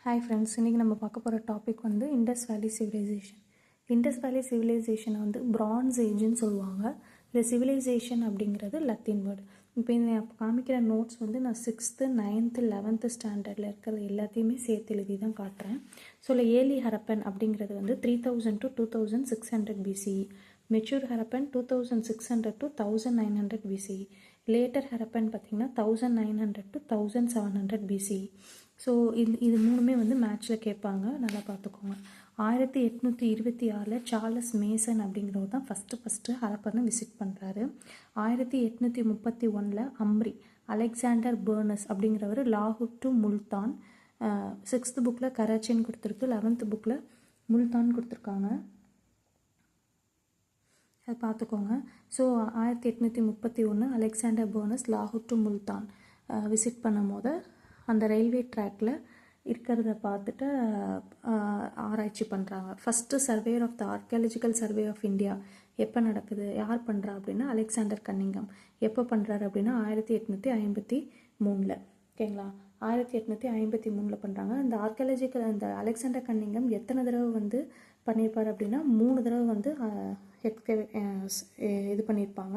Hi friends, இன்றைக்கி நம்ம பார்க்க போகிற டாபிக் வந்து இண்டஸ் வேலி சிவிலைசேஷன். இண்டஸ் வேலி சிவிலைசேஷனை வந்து பிரான்ஸ் ஏஜ்னு சொல்லுவாங்க. இல்லை சிவிலைசேஷன் அப்படிங்கிறது லத்தீன் வேர்டு. இப்போ இந்த காமிக்கிற நோட்ஸ் வந்து நான் 6th, 9th, 11th ஸ்டாண்டர்டில் இருக்கிறது எல்லாத்தையுமே சேர்த்து எழுதி தான் காட்டுறேன். ஸோ இல்லை ஏர்லி ஹரப்பன் அப்படிங்கிறது வந்து 3000 to 2600 BCE. Mature Harappan 2600 to 1900 BCE. Later Harappan பார்த்திங்கன்னா 1900 to 1700 BCE. ஸோ இது மூணுமே வந்து மேட்ச்சில் கேட்பாங்க, நல்லா பார்த்துக்கோங்க. 1826 சார்லஸ் மேசன் அப்படிங்கிறவர் தான் ஃபஸ்ட்டு ஹரப்பனை விசிட் பண்ணுறாரு. 1831 அம்ரி அலெக்சாண்டர் பர்னஸ் அப்படிங்கிறவர் லாகூர் டு முல்தான். 6th புக்கில் கராச்சின்னு கொடுத்துருக்கு, 11th புக்கில் முல்தான் கொடுத்துருக்காங்க, அதை பார்த்துக்கோங்க. ஸோ 1831 அலெக்சாண்டர் பர்னஸ் லாகூர் டு முல்தான் விசிட் பண்ணும் போது அந்த ரயில்வே ட்ராக்கில் இருக்கிறத பார்த்துட்டு ஆராய்ச்சி பண்ணுறாங்க. First surveyor of the archaeological survey of India எப்போ நடக்குது, யார் பண்ணுறா அப்படின்னா அலெக்சாண்டர் கன்னிங்கம். எப்போ பண்ணுறாரு அப்படின்னா 1853. ஓகேங்களா, 1853 பண்ணுறாங்க. இந்த ஆர்கியாலஜிக்கல் இந்த அலெக்சாண்டர் கன்னிங்கம் எத்தனை தடவை வந்து பண்ணியிருப்பார் அப்படின்னா 3 தடவை வந்து இது பண்ணியிருப்பாங்க.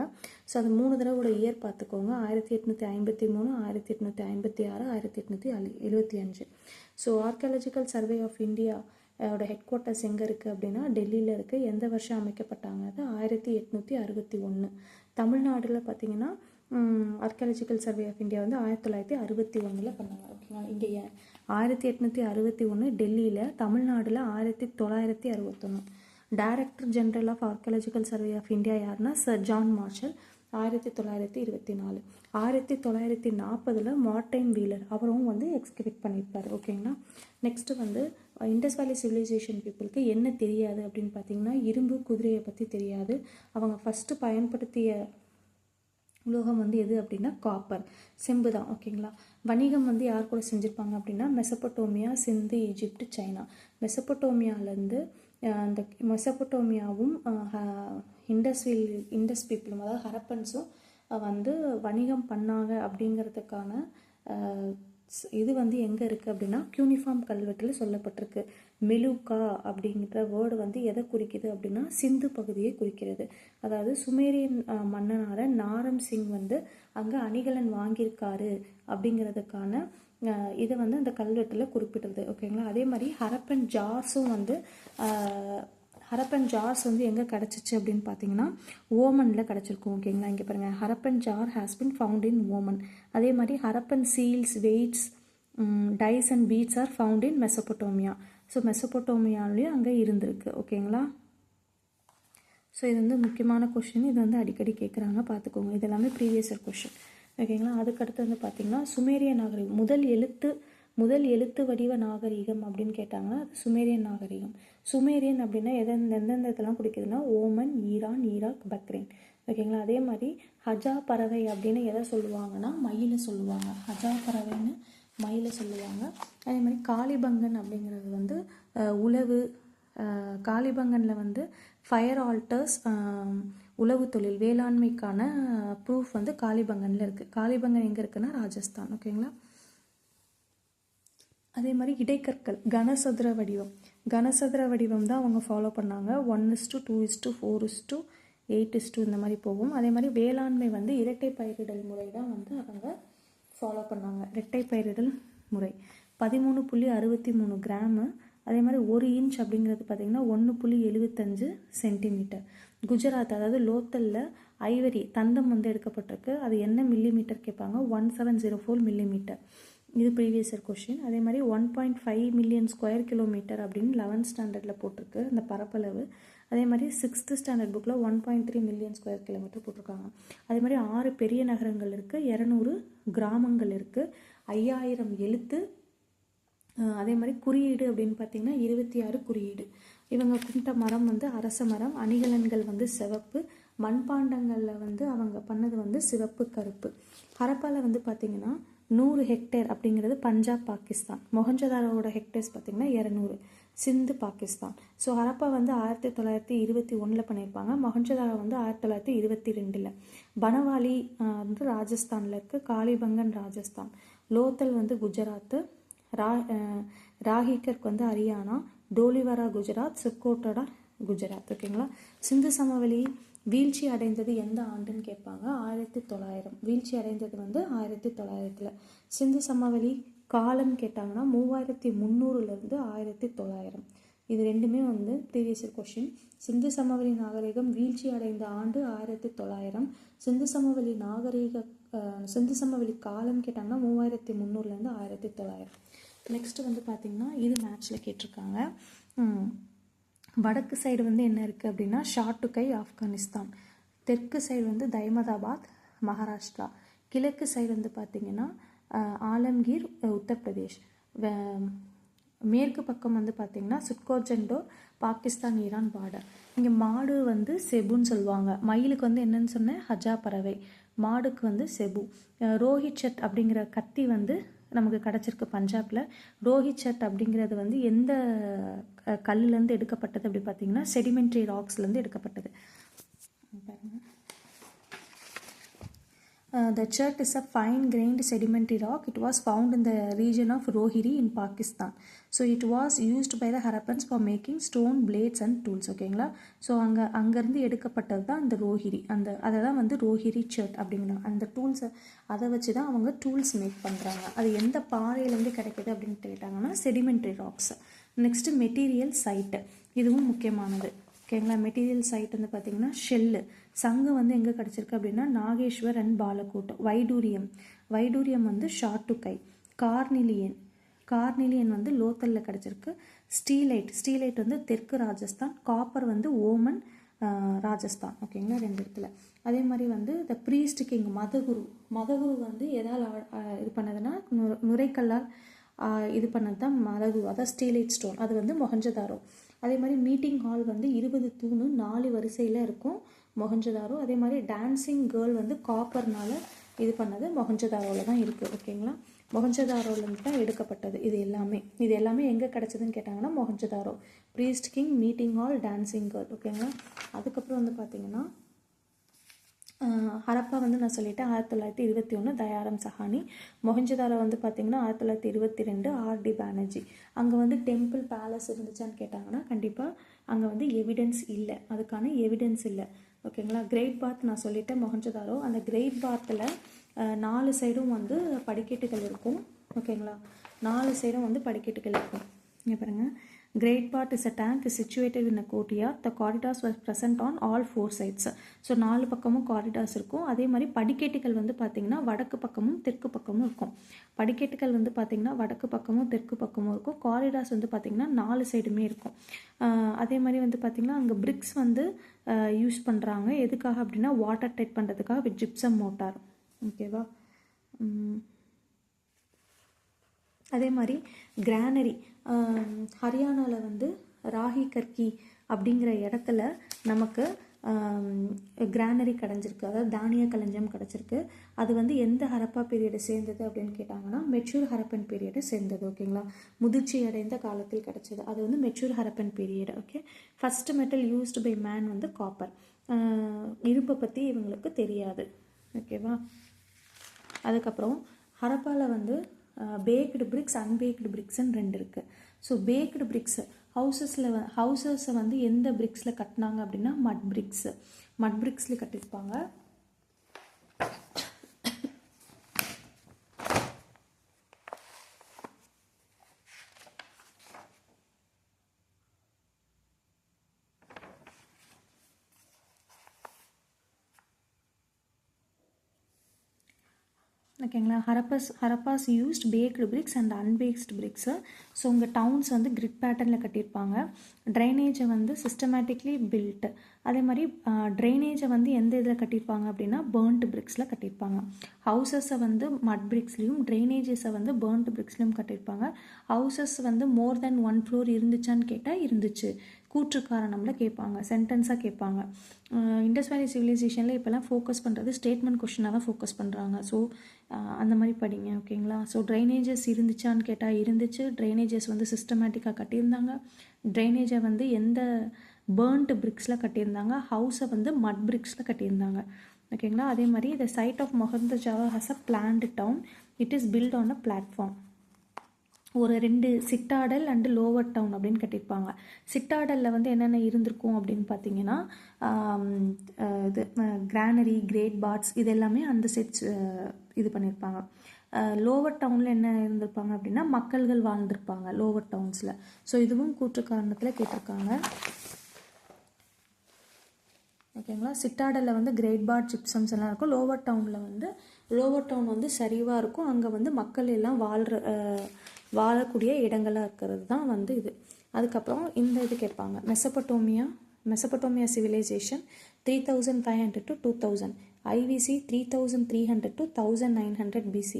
ஸோ அது 3 தடவோட இயர் பார்த்துக்கோங்க. 1853, 1856, 1875. So archaeological survey of India headquarters எங்கே இருக்குது அப்படின்னா டெல்லியில் இருக்குது. எந்த வருஷம் அமைக்கப்பட்டாங்க? அது 1861. தமிழ்நாட்டில் பார்த்தீங்கன்னா ஆர்கியாலஜிக்கல் சர்வே ஆஃப் இந்தியா வந்து 1961 பண்ணாங்க. ஓகேங்களா, இங்கே 1861 டெல்லியில், தமிழ்நாட்டில் 1961. Director general of archaeological survey of India யாருன்னா sir John Marshall, 1924. 1940 Mortimer Wheeler அவரும் வந்து எக்ஸ்கவேட் பண்ணியிருப்பார். ஓகேங்களா, நெக்ஸ்ட்டு வந்து இண்டஸ் வேலி சிவிலைசேஷன் பீப்புளுக்கு என்ன தெரியாது அப்படின்னு பார்த்தீங்கன்னா இரும்பு, குதிரையை பற்றி தெரியாது. அவங்க ஃபஸ்ட்டு பயன்படுத்திய உலோகம் வந்து எது அப்படின்னா காப்பர், செம்பு தான். ஓகேங்களா, வணிகம் வந்து யார் கூட செஞ்சுருப்பாங்க அப்படின்னா மெசபடோமியா, சிந்து, ஈஜிப்ட், சைனா. மெசபடோமியாவிலேருந்து அந்த மெசபடோமியாவும் இண்டஸ் பீப்புளும், அதாவது ஹரப்பன்ஸும் வந்து வணிகம் பண்ணாங்க அப்படிங்கிறதுக்கான இது வந்து எங்கே இருக்குது அப்படின்னா கியூனிஃபார்ம் கல்வெட்டில் சொல்லப்பட்டிருக்கு. மெலுக்கா அப்படிங்கிற வேர்டு வந்து எதை குறிக்குது அப்படின்னா சிந்து பகுதியை குறிக்கிறது. அதாவது சுமேரியன் மன்னனார நாரம் சிங் வந்து அங்கே அணிகலன் வாங்கியிருக்காரு அப்படிங்கிறதுக்கான இதை வந்து அந்த கல்வெட்டில் குறிப்பிடுறது. ஓகேங்களா, அதே மாதிரி ஹரப்பன் ஜார்ஸும் வந்து ஹரப்பன் ஜார்ஸ் வந்து எங்கே கிடச்சிச்சு அப்படின்னு பார்த்தீங்கன்னா ஓமனில் கிடச்சிருக்கும். ஓகேங்களா, இங்கே பாருங்கள், Harappan jar has been found in Oman. அதே மாதிரி Harappan seals, weights, dice and beads are found in Mesopotamia. So மெசபடோமியாலேயும் அங்கே இருந்திருக்கு. ஓகேங்களா, ஸோ இது வந்து முக்கியமான கொஷின், இது வந்து அடிக்கடி கேட்குறாங்க, பார்த்துக்கோங்க. இது எல்லாமே ப்ரீவியஸ் இயர் கொஷின். ஓகேங்களா, அதுக்கடுத்து வந்து பார்த்திங்கன்னா சுமேரிய நாகரிகம், முதல் எழுத்து வடிவ நாகரிகம் அப்படின்னு கேட்டாங்கன்னா அது சுமேரியன் நாகரிகம். சுமேரியன் அப்படின்னா எந்தெந்த இதெல்லாம் குறிக்குதுன்னா ஓமன், ஈரான், ஈராக், பக்ரைன். ஓகேங்களா, அதே மாதிரி ஹஜா பறவை அப்படின்னு எதை சொல்லுவாங்கன்னா மயிலை சொல்லுவாங்க. ஹஜா பறவைன்னு மயிலை சொல்லுவாங்க. அதே மாதிரி காளிபங்கன் அப்படிங்கிறது வந்து உழவு. காளிபங்கனில் வந்து ஃபயர் ஆல்டர்ஸ், உழவு தொழில், வேளாண்மைக்கான ப்ரூஃப் வந்து காளிபங்கனில் இருக்குது. காளிபங்கன் எங்கே இருக்குன்னா ராஜஸ்தான். ஓகேங்களா, அதே மாதிரி இடைக்கற்கள், கனசதுர வடிவம் தான் அவங்க ஃபாலோ பண்ணாங்க. 1:2:4:8 இந்த மாதிரி போகும். அதே மாதிரி வேளாண்மை வந்து இரட்டை பயிரிடல் முறை தான் வந்து அவங்க ஃபாலோ பண்ணாங்க. இரட்டை பயிரிடல் முறை 13.63 கிராமு. அதே மாதிரி 1 இன்ச் அப்படிங்கிறது பார்த்திங்கன்னா 1.75 சென்டிமீட்டர். குஜராத், அதாவது லோத்தலில் ஐவரி தந்தம் வந்து எடுக்கப்பட்டிருக்கு. அது என்ன மில்லிமீட்டர் கேட்பாங்க, 1704 மில்லிமீட்டர். இது ப்ரீவியஸ் இயர் கொஷின். அதே மாதிரி 1.5 மில்லியன் ஸ்கொயர் கிலோமீட்டர் அப்படின்னு 11th ஸ்டாண்டர்டில் போட்டிருக்கு அந்த பரப்பளவு. அதே மாதிரி 6th ஸ்டாண்டர்ட் புக்கில் 1.3 மில்லியன் ஸ்கொயர் கிலோமீட்டர் போட்டிருக்காங்க. அதே மாதிரி 6 பெரிய நகரங்கள் இருக்குது, 200 கிராமங்கள் இருக்குது, 5000 எழுத்து. அதே மாதிரி குறியீடு அப்படின்னு பார்த்திங்கன்னா 26 குறியீடு. இவங்க கும்பிட்ட மரம் வந்து அரச மரம். அணிகலன்கள் வந்து சிவப்பு. மண்பாண்டங்களில் வந்து அவங்க பண்ணது வந்து சிவப்பு, கருப்பு. ஹரப்பாவில் வந்து பார்த்திங்கன்னா 100 ஹெக்டேர் அப்படிங்கிறது பஞ்சாப், பாகிஸ்தான். மொஹஞ்சதாரோட ஹெக்டேர்ஸ் பார்த்திங்கன்னா 200, சிந்து, பாகிஸ்தான். ஸோ ஹரப்பா வந்து 1921 பண்ணியிருப்பாங்க. மொஹஞ்சதாரோ வந்து 1922. பனவாலி வந்து ராஜஸ்தானில் இருக்குது. காளிபங்கன் ராஜஸ்தான். லோத்தல் வந்து குஜராத்து. ராஹிகர்க்கு வந்து ஹரியானா, டோலிவரா குஜராத், சுக்கோட்டடா குஜராத். ஓகேங்களா. சிந்து சமவெளி வீழ்ச்சி அடைந்தது எந்த ஆண்டுன்னு கேட்பாங்க. 1900. வீழ்ச்சி அடைந்தது வந்து 1900. சிந்து சமவெளி காலம் கேட்டாங்கன்னா 3300 1900. இது ரெண்டுமே வந்து ப்ரீவியஸ் இயர் கொஷின். சிந்து சமவெளி நாகரிகம் வீழ்ச்சி அடைந்த ஆண்டு 1900. சிந்து சமவெளி காலம் கேட்டாங்கன்னா 3300 1900. நெக்ஸ்ட் வந்து பார்த்திங்கன்னா இது மேட்ச்சில் கேட்டிருக்காங்க. வடக்கு சைடு வந்து என்ன இருக்குது அப்படின்னா ஷாட்டுகை ஆப்கானிஸ்தான், தெற்கு சைடு வந்து தைமதாபாத் மகாராஷ்டிரா, கிழக்கு சைடு வந்து பார்த்திங்கன்னா ஆலம்கீர் உத்தரப்பிரதேஷ், மேற்கு பக்கம் வந்து பார்த்திங்கன்னா சுட்கோஜெண்டோ பாகிஸ்தான் ஈரான் பார்டர். இங்கே மாடு வந்து செபுன்னு சொல்லுவாங்க. மயிலுக்கு வந்து என்னன்னு சொன்னேன், ஹஜா பறவை. மாடுக்கு வந்து செபு. ரோஹித் சட் அப்படிங்கிற கத்தி வந்து நமக்கு கிடச்சிருக்கு பஞ்சாபில். ரோஹித் சட் அப்படிங்கிறது வந்து எந்த கல்லுலேருந்து எடுக்கப்பட்டது அப்படி பார்த்தீங்கன்னா செடிமெண்ட்ரி ராக்ஸ்லேருந்து எடுக்கப்பட்டது. The chat is a fine-grained sedimentary rock. It was found in the region of Rohiri in Pakistan. So it was used by the Harappans for making stone blades and tools. ஓகேங்களா. So அங்கேருந்து எடுக்கப்பட்டது தான் அந்த ரோஹிரி. அதை தான் வந்து ரோஹிரி சட் அப்படிங்கிறாங்க. அந்த டூல்ஸை அதை வச்சு தான் அவங்க டூல்ஸ் மேக் பண்ணுறாங்க. அது எந்த பாறையிலேருந்து கிடைக்கிது அப்படின்னு கேட்டாங்கன்னா sedimentary rocks. Next material site, இதுவும் முக்கியமானது. ஓகேங்களா. மெட்டீரியல் சைட் வந்து பார்த்திங்கன்னா ஷெல்லு. சங்கு வந்து எங்கே கிடச்சிருக்கு அப்படின்னா நாகேஸ்வர் அண்ட் பாலக்கோட். வைடூரியம் வந்து ஷாட்டுகை. கார்னிலியன் வந்து லோத்தலில் கிடச்சிருக்கு. ஸ்டீலைட் வந்து தெற்கு ராஜஸ்தான். காப்பர் வந்து ஓமன் ராஜஸ்தான். ஓகேங்களா, 2 இடத்துல. அதே மாதிரி வந்து த ப்ரீஸ்ட் கிங் மதகுரு வந்து எதால் இது பண்ணதுன்னா நுரைக்கல்லால் இது பண்ணது தான் மதகுரு, அதான் ஸ்டீலைட் ஸ்டோன். அது வந்து மொஹஞ்சதாரோ. அதே மாதிரி மீட்டிங் ஹால் வந்து 20 தூணு 4 வரிசையில் இருக்கும் மொஹஞ்சதாரோ. அதே மாதிரி டான்சிங் கேர்ள் வந்து காப்பர்னால இது பண்ணது மொஹஞ்சதாரோவில் தான் இருக்குது. ஓகேங்களா. மொஹஞ்சதாரோலேருந்து தான் எடுக்கப்பட்டது இது எல்லாமே எங்கே கிடச்சதுன்னு கேட்டாங்கன்னா Mohenjo-daro. Priest king, meeting hall, dancing girl. ஓகேங்களா. அதுக்கப்புறம் வந்து பார்த்திங்கன்னா ஹரப்பா வந்து நான் சொல்லிட்டேன் 1921 தயாராம் சஹானி. மொஹஞ்சதாரோ வந்து பார்த்திங்கன்னா 1922 ஆர்டி பானர்ஜி. அங்கே வந்து டெம்பிள் பேலஸ் இருந்துச்சான்னு கேட்டாங்கன்னா கண்டிப்பாக அங்கே வந்து எவிடன்ஸ் இல்லை, அதுக்கான எவிடன்ஸ் இல்லை. ஓகேங்களா. கிரேட் பாத் நான் சொல்லிட்டேன் மொஹஞ்சதாரோ. அந்த கிரேட் பாத்தில் 4 சைடும் வந்து படிக்கட்டுகள் இருக்கும். ஓகேங்களா. 4 சைடும் வந்து படிக்கட்டுகள் இருக்கும். இங்கே பாருங்கள். Great Part is a tank is situated in a courtyard. The corridors were present on all 4 sides. So 4 பக்கமும் காரிடார்ஸ் இருக்கும். அதே மாதிரி படிக்கட்டுகள் வந்து பார்த்திங்கன்னா வடக்கு பக்கமும் தெற்கு பக்கமும் இருக்கும். படிக்கட்டுகள் வந்து பார்த்திங்கன்னா வடக்கு பக்கமும் தெற்கு பக்கமும் இருக்கும். காரிடார்ஸ் வந்து பார்த்திங்கன்னா 4 சைடுமே இருக்கும். அதே மாதிரி வந்து பார்த்திங்கன்னா அங்கே பிரிக்ஸ் வந்து யூஸ் பண்ணுறாங்க. எதுக்காக அப்படின்னா வாட்டர் டைட் பண்ணுறதுக்காக வித் ஜிப்சம் மோட்டார். ஓகேவா. அதே மாதிரி கிரானரி ஹரியானாவில் வந்து ராஹிகர்கி அப்படிங்கிற இடத்துல நமக்கு கிரானரி கிடஞ்சிருக்கு, அதாவது தானிய களஞ்சியம் கிடச்சிருக்கு. அது வந்து எந்த ஹரப்பா பீரியடை சேர்ந்தது அப்படின்னு கேட்டாங்கன்னா மெச்சூர் ஹரப்பன் பீரியடை சேர்ந்தது. ஓகேங்களா. முதிர்ச்சி அடைந்த காலத்தில் கிடச்சது. அது வந்து mature Harappan period. Okay. First metal used by man வந்து காப்பர். இரும்பை பற்றி இவங்களுக்கு தெரியாது. ஓகேவா. அதுக்கப்புறம் ஹரப்பாவில் வந்து பேக்டு பிரிக்ஸ், அன்பேக்டு பிரிக்ஸ்ன்னு 2 இருக்குது. ஸோ பேக்டு பிரிக்ஸ் ஹவுசஸை வந்து எந்த பிரிக்ஸில் கட்டினாங்க அப்படின்னா மட் பிரிக்ஸில் கட்டியிருப்பாங்க. ஓகேங்களா. Harappans used baked bricks and unbaked bricks. So உங்கள் டவுன்ஸ் வந்து கிரிட் பேட்டர்னில் கட்டியிருப்பாங்க. ட்ரைனேஜை வந்து சிஸ்டமேட்டிக்லி பில்ட். அதே மாதிரி ட்ரைனேஜை வந்து எந்த இதில் கட்டியிருப்பாங்க அப்படின்னா பேர்ன்ட் பிரிக்ஸில் கட்டியிருப்பாங்க. ஹவுசஸை வந்து மட் பிரிக்ஸ்லையும் ட்ரைனேஜஸை வந்து பேர்ன்ட் பிரிக்ஸ்லையும் கட்டியிருப்பாங்க. ஹவுசஸ் வந்து மோர் தென் 1 ஃப்ளோர் இருந்துச்சான்னு கேட்டால் இருந்துச்சு. கூற்று காரணமில் கேட்பாங்க, சென்டென்ஸாக கேட்பாங்க. இண்டஸ் வேலி சிவிலைசேஷனில் இப்போலாம் ஃபோக்கஸ் பண்ணுறது ஸ்டேட்மெண்ட் கொஷினாக தான் ஃபோக்கஸ் பண்ணுறாங்க. ஸோ அந்த மாதிரி படிங்க. ஓகேங்களா. ஸோ ட்ரைனேஜஸ் இருந்துச்சான்னு கேட்டால் இருந்துச்சு. ட்ரைனேஜஸ் வந்து சிஸ்டமேட்டிக்காக கட்டியிருந்தாங்க. ட்ரைனேஜை வந்து எந்த பேர்ன்ட் பிரிக்ஸில் கட்டியிருந்தாங்க. ஹவுஸை வந்து மட் பிரிக்ஸில் கட்டியிருந்தாங்க. ஓகேங்களா. அதே மாதிரி the site of Mohenjodaro has a planned town. It is built on a platform. ஒரு 2 சிட்டாடல் அண்டு லோவர் டவுன் அப்படின்னு கட்டியிருப்பாங்க. சிட்டாடலில் வந்து என்னென்ன இருந்திருக்கும் அப்படின்னு பார்த்தீங்கன்னா இது கிரானரி, கிரேட் பார்ட்ஸ் இது எல்லாமே அந்த செட்ஸ் இது பண்ணியிருப்பாங்க. லோவர் டவுனில் என்ன இருந்திருப்பாங்க அப்படின்னா மக்கள்கள் வாழ்ந்திருப்பாங்க லோவர் டவுன்ஸில். ஸோ இதுவும் கூற்று காரணத்தில் கேட்டிருக்காங்க. ஓகேங்களா. சிட்டாடலில் வந்து கிரேட் பார்ட் ஜிப்சம்ஸ் எல்லாம் இருக்கும். லோவர் டவுன் வந்து சரிவாக இருக்கும். அங்கே வந்து மக்கள் எல்லாம் வாழக்கூடிய இடங்களாக இருக்கிறது தான் வந்து இது. அதுக்கப்புறம் இந்த இது கேட்பாங்க. Mesopotamia civilisation 3500 to 2000, IVC 3300 to 1900 BC.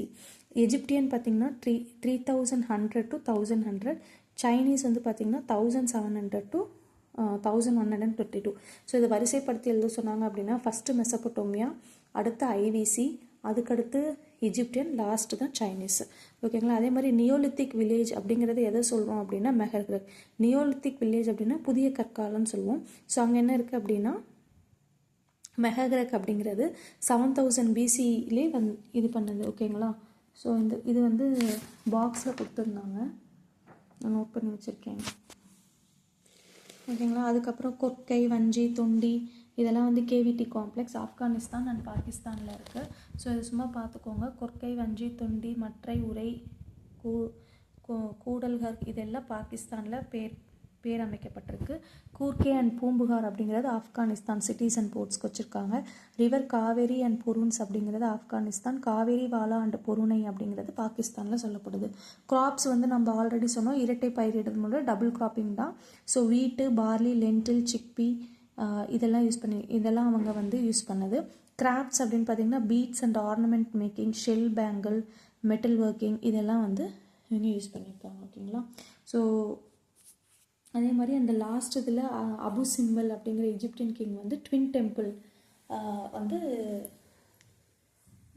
Egyptian பார்த்திங்கன்னா 3100 to 1100, சைனீஸ் வந்து பார்த்திங்கன்னா 1700 to 1122. ஸோ இதை வரிசைப்படுத்தி எழுத சொன்னாங்க அப்படின்னா ஃபஸ்ட்டு மெசபட்டோமியா, அடுத்து ஐவிசி, அதுக்கடுத்து எஜிப்டியன், லாஸ்ட்டு தான் சைனீஸ். ஓகேங்களா. அதே மாதிரி நியோலித்திக் வில்லேஜ் அப்படிங்கிறது எதை சொல்கிறோம் அப்படின்னா மெஹர்கிரக். நியோலித்திக் வில்லேஜ் அப்படின்னா புதிய கற்காலம்னு சொல்லுவோம். ஸோ அங்கே என்ன இருக்குது அப்படின்னா மெஹர்கிரக் அப்படிங்கிறது 7000 BCலே இது பண்ணுது. ஓகேங்களா. ஸோ இது வந்து பாக்ஸில் கொடுத்துருந்தாங்க, நான் நோட் பண்ணி வச்சுருக்கேன். ஓகேங்களா. அதுக்கப்புறம் கொர்க்கை, வஞ்சி, தொண்டி இதெல்லாம் வந்து கேவிடி காம்ப்ளெக்ஸ் ஆப்கானிஸ்தான் அண்ட் பாகிஸ்தானில் இருக்குது. ஸோ இது சும்மா பார்த்துக்கோங்க. கொர்க்கை, வஞ்சி, தொண்டி, மற்றை, உரை, கூடல்கர் இதெல்லாம் பாகிஸ்தானில் பேர் அமைக்கப்பட்டிருக்கு. கூர்க்கே அண்ட் பூம்புகார் அப்படிங்கிறது ஆப்கானிஸ்தான் சிட்டிஸ் அண்ட் போர்ட்ஸ்க்கு வச்சுருக்காங்க. ரிவர் காவேரி அண்ட் பொருன்ஸ் அப்படிங்கிறது ஆப்கானிஸ்தான். காவேரி வாலா அண்ட் பொருணை அப்படிங்கிறது பாகிஸ்தானில் சொல்லப்படுது. கிராப்ஸ் வந்து நம்ம ஆல்ரெடி சொன்னோம், இரட்டை பயிரிடுறது மூலம் டபுள் கிராப்பிங் தான். So wheat, barley, lentil, chickpea இதெல்லாம் அவங்க வந்து யூஸ் பண்ணது. கிராஃப்ட்ஸ் அப்படின்னு பார்த்தீங்கன்னா beads and ornament making, shell bangle, metal working இதெல்லாம் வந்து இவங்க யூஸ் பண்ணியிருக்காங்க. ஓகேங்களா. ஸோ அதே மாதிரி அந்த லாஸ்ட் இதில் அபு சிம்பல் அப்படிங்கிற எஜிப்டியன் கிங் வந்து ட்வின் டெம்பிள் வந்து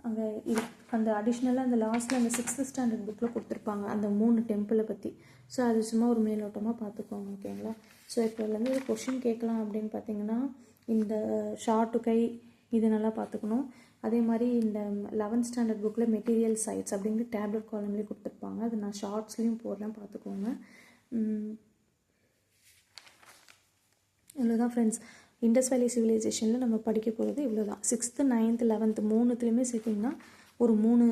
அங்கே இது அந்த அடிஷ்னலாக அந்த லாஸ்ட்டில் அந்த 6th ஸ்டாண்டர்ட் புக்கில் கொடுத்துருப்பாங்க அந்த 3 டெம்பிளை பற்றி. ஸோ அது சும்மா ஒரு மேலோட்டமாக பார்த்துக்கோங்க. ஓகேங்களா. ஸோ இப்போலேருந்து இது கொஷின் கேட்கலாம் அப்படின்னு பார்த்தீங்கன்னா இந்த ஷார்ட்டு கை இது நல்லா பார்த்துக்கணும். அதே மாதிரி இந்த 11th ஸ்டாண்டர்ட் புக்கில் மெட்டீரியல் சைட்ஸ் அப்படிங்கிற டேப்லெட் காலம்லேயே கொடுத்துருப்பாங்க. அது நான் ஷார்ட்ஸ்லேயும் போடலாம், பார்த்துக்கோங்க. இவ்வளோதான் ஃப்ரெண்ட்ஸ். இண்டஸ் வேலி சிவிலைசேஷனில் நம்ம படிக்க போகிறது இவ்வளோ தான். 6th, 9th, 11th 3த்துலேயுமே சேர்த்திங்கன்னா ஒரு 3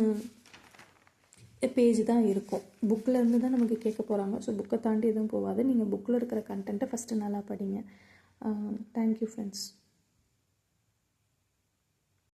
பேஜ் தான் இருக்கும். புக்கில் இருந்து தான் நமக்கு கேட்க போகிறாங்க. ஸோ புக்கை தாண்டி எதுவும் போகாது. நீங்கள் புக்கில் இருக்கிற கண்டென்ட்டை ஃபஸ்ட்டு நல்லா படிங்க. Thank you friends.